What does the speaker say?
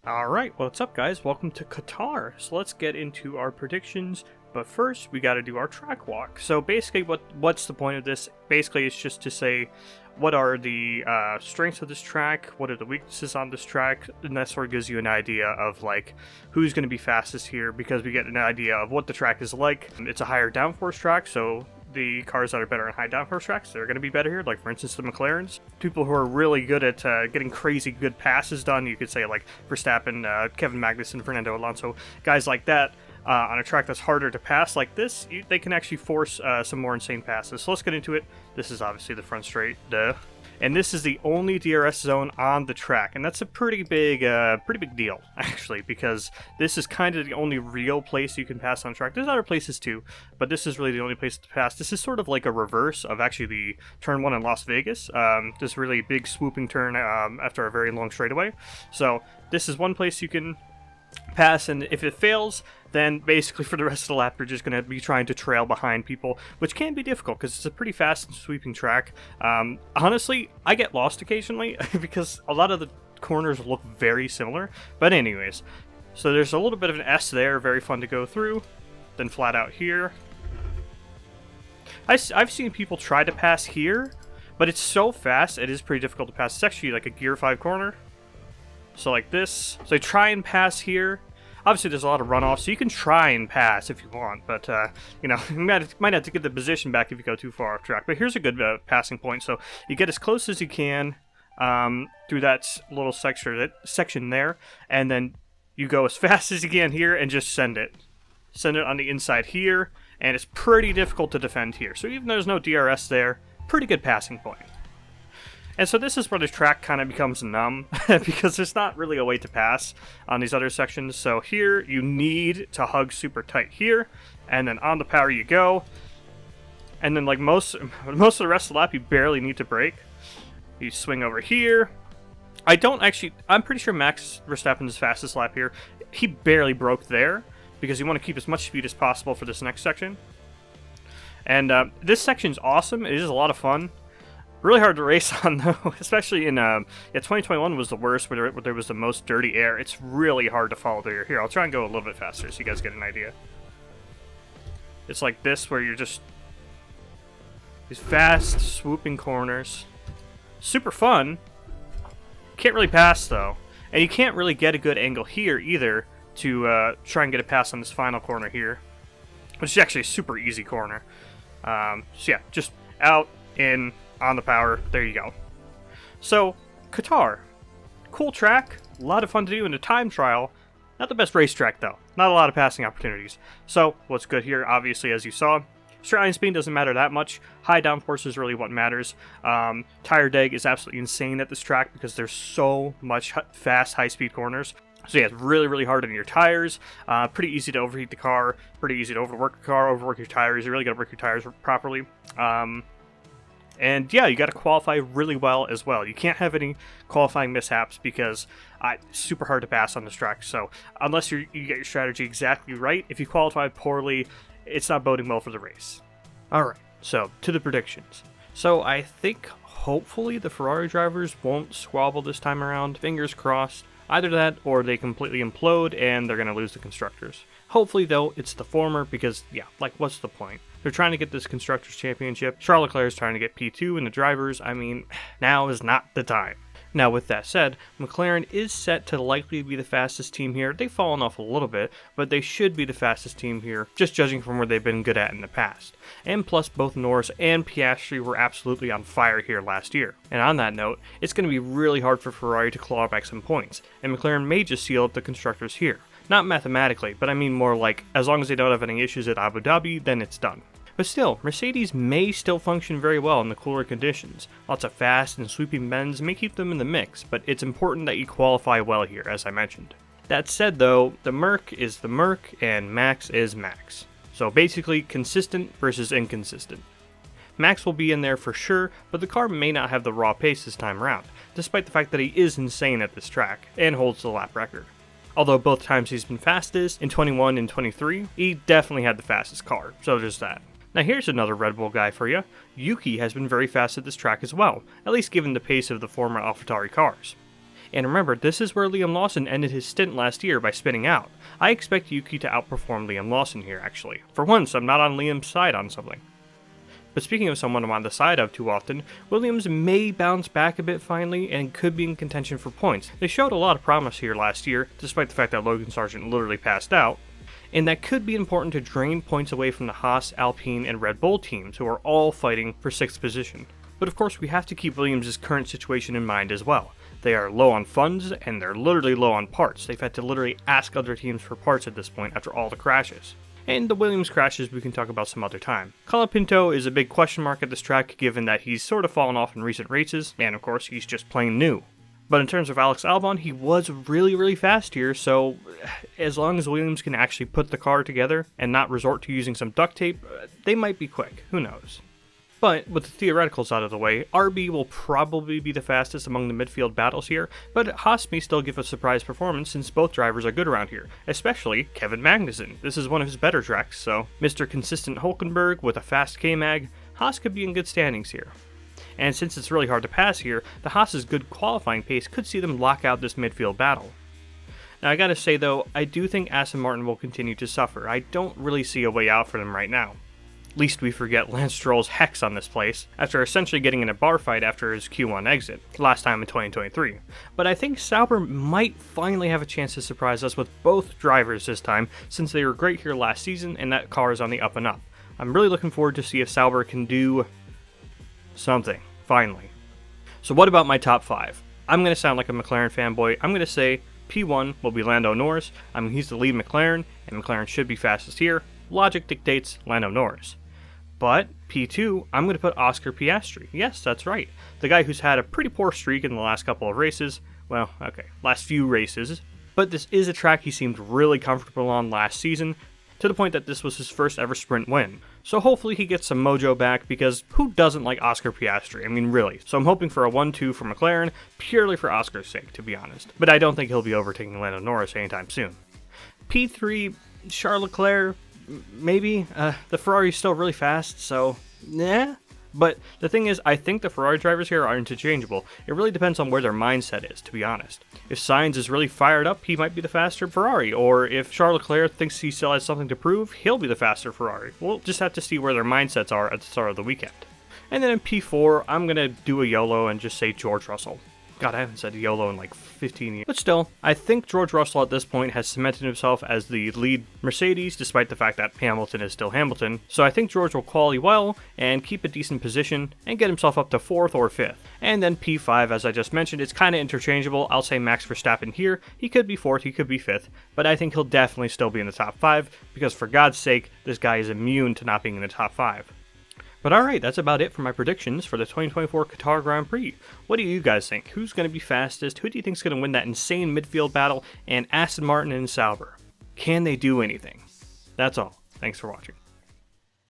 Alright, what's up guys? Welcome to Qatar. So let's get into our predictions, but first we gotta do our track walk. So basically what's the point of this? Basically it's just to say what are the strengths of this track, what are the weaknesses on this track, and that sort of gives you an idea of like who's going to be fastest here, because we get an idea of what the track is like. It's a higher downforce track, so the cars that are better on high downforce tracks, they're going to be better here, like for instance the McLarens. People who are really good at getting crazy good passes done, you could say like Verstappen, Kevin Magnussen, Fernando Alonso, guys like that. On a track that's harder to pass like this, they can actually force some more insane passes. So let's get into it. This is obviously the front straight, duh. And this is the only DRS zone on the track, and that's a pretty big deal, actually, because this is kind of the only real place you can pass on track. There's other places too, but this is really the only place to pass. This is sort of like a reverse of actually the turn 1 in Las Vegas. This really big swooping turn after a very long straightaway. So this is one place you can pass, and if it fails, then basically for the rest of the lap you're just going to be trying to trail behind people, which can be difficult because it's a pretty fast and sweeping track. Honestly, I get lost occasionally because a lot of the corners look very similar, but anyways, so there's a little bit of an S there, very fun to go through, then flat out here. I've seen people try to pass here, but it's so fast it is pretty difficult to pass. It's actually like a gear 5 corner. So like this, so try and pass here. Obviously there's a lot of runoff, so you can try and pass if you want, but you know, you might have to get the position back if you go too far off track. But here's a good passing point, so you get as close as you can through that little section there, and then you go as fast as you can here and just send it on the inside here, and it's pretty difficult to defend here. So even though there's no DRS there, pretty good passing point. And so this is where the track kind of becomes numb because there's not really a way to pass on these other sections. So here you need to hug super tight here, and then on the power you go. And then like most of the rest of the lap you barely need to brake. You swing over here. I'm pretty sure Max Verstappen's fastest lap here, he barely broke there because you want to keep as much speed as possible for this next section. And this section's awesome. It is a lot of fun. Really hard to race on though, especially in 2021 was the worst, where there was the most dirty air. It's really hard to follow there. Here, I'll try and go a little bit faster so you guys get an idea. It's like this, where you're just these fast swooping corners, super fun. Can't really pass though, and you can't really get a good angle here either to try and get a pass on this final corner here, which is actually a super easy corner. So yeah, just out, in, on the power, there you go. So, Qatar, cool track, a lot of fun to do in a time trial. Not the best racetrack though, not a lot of passing opportunities. So, what's good here, obviously, as you saw, straight line speed doesn't matter that much. High downforce is really what matters. Tire deg is absolutely insane at this track because there's so much fast, high-speed corners. So yeah, it's really, really hard on your tires. Pretty easy to overheat the car, pretty easy to overwork the car, overwork your tires. You really got to work your tires properly. And yeah, you got to qualify really well as well. You can't have any qualifying mishaps because it's super hard to pass on this track. So unless you get your strategy exactly right, if you qualify poorly, it's not boding well for the race. Alright, so to the predictions. So I think hopefully the Ferrari drivers won't squabble this time around. Fingers crossed. Either that or they completely implode and they're going to lose the constructors. Hopefully though, it's the former because, yeah, like what's the point? They're trying to get this Constructors' Championship. Charles Leclerc is trying to get P2, and the drivers, I mean, now is not the time. Now, with that said, McLaren is set to likely be the fastest team here. They've fallen off a little bit, but they should be the fastest team here, just judging from where they've been good at in the past. And plus, both Norris and Piastri were absolutely on fire here last year. And on that note, it's going to be really hard for Ferrari to claw back some points, and McLaren may just seal up the constructors here. Not mathematically, but I mean more like, as long as they don't have any issues at Abu Dhabi, then it's done. But still, Mercedes may still function very well in the cooler conditions. Lots of fast and sweeping bends may keep them in the mix, but it's important that you qualify well here, as I mentioned. That said though, the Merc is the Merc and Max is Max. So basically, consistent versus inconsistent. Max will be in there for sure, but the car may not have the raw pace this time around, despite the fact that he is insane at this track, and holds the lap record. Although both times he's been fastest, in 21 and 23, he definitely had the fastest car, so there's that. Now here's another Red Bull guy for you. Yuki has been very fast at this track as well, at least given the pace of the former AlphaTauri cars. And remember, this is where Liam Lawson ended his stint last year by spinning out. I expect Yuki to outperform Liam Lawson here, actually. For once, I'm not on Liam's side on something. But speaking of someone I'm on the side of too often, Williams may bounce back a bit finally and could be in contention for points. They showed a lot of promise here last year, despite the fact that Logan Sargent literally passed out, and that could be important to drain points away from the Haas, Alpine, and Red Bull teams, who are all fighting for 6th position. But of course, we have to keep Williams' current situation in mind as well. They are low on funds, and they're literally low on parts. They've had to literally ask other teams for parts at this point after all the crashes. And the Williams crashes we can talk about some other time. Colapinto is a big question mark at this track given that he's sort of fallen off in recent races, and of course he's just plain new. But in terms of Alex Albon, he was really fast here, so as long as Williams can actually put the car together and not resort to using some duct tape, they might be quick, who knows. But with the theoreticals out of the way, RB will probably be the fastest among the midfield battles here, but Haas may still give a surprise performance since both drivers are good around here, especially Kevin Magnussen. This is one of his better tracks, so Mr. Consistent Hulkenberg with a fast K-Mag, Haas could be in good standings here. And since it's really hard to pass here, the Haas's good qualifying pace could see them lock out this midfield battle. Now I gotta say though, I do think Aston Martin will continue to suffer. I don't really see a way out for them right now. Least we forget Lance Stroll's hex on this place, after essentially getting in a bar fight after his Q1 exit, last time in 2023. But I think Sauber might finally have a chance to surprise us with both drivers this time, since they were great here last season and that car is on the up and up. I'm really looking forward to see if Sauber can do something, finally. So what about my top 5? I'm going to sound like a McLaren fanboy. I'm going to say P1 will be Lando Norris. He's the lead McLaren, and McLaren should be fastest here. Logic dictates Lando Norris. But P2, I'm going to put Oscar Piastri. Yes, that's right. The guy who's had a pretty poor streak in the last couple of races. Well, okay, last few races. But this is a track he seemed really comfortable on last season, to the point that this was his first ever sprint win. So hopefully he gets some mojo back, because who doesn't like Oscar Piastri? I mean, really. So I'm hoping for a 1-2 for McLaren, purely for Oscar's sake, to be honest. But I don't think he'll be overtaking Lando Norris anytime soon. P3, Charles Leclerc. Maybe. The Ferrari's still really fast, so nah. But the thing is, I think the Ferrari drivers here are interchangeable. It really depends on where their mindset is, to be honest. If Sainz is really fired up, he might be the faster Ferrari. Or if Charles Leclerc thinks he still has something to prove, he'll be the faster Ferrari. We'll just have to see where their mindsets are at the start of the weekend. And then in P4, I'm going to do a YOLO and just say George Russell. God, I haven't said YOLO in like 15 years. But still, I think George Russell at this point has cemented himself as the lead Mercedes, despite the fact that Hamilton is still Hamilton. So I think George will quali well and keep a decent position and get himself up to 4th or 5th. And then P5, as I just mentioned, it's kind of interchangeable. I'll say Max Verstappen here. He could be 4th, he could be 5th, but I think he'll definitely still be in the top 5 because for God's sake, this guy is immune to not being in the top 5. But alright, that's about it for my predictions for the 2024 Qatar Grand Prix. What do you guys think? Who's going to be fastest? Who do you think is going to win that insane midfield battle? And Aston Martin and Sauber. Can they do anything? That's all. Thanks for watching.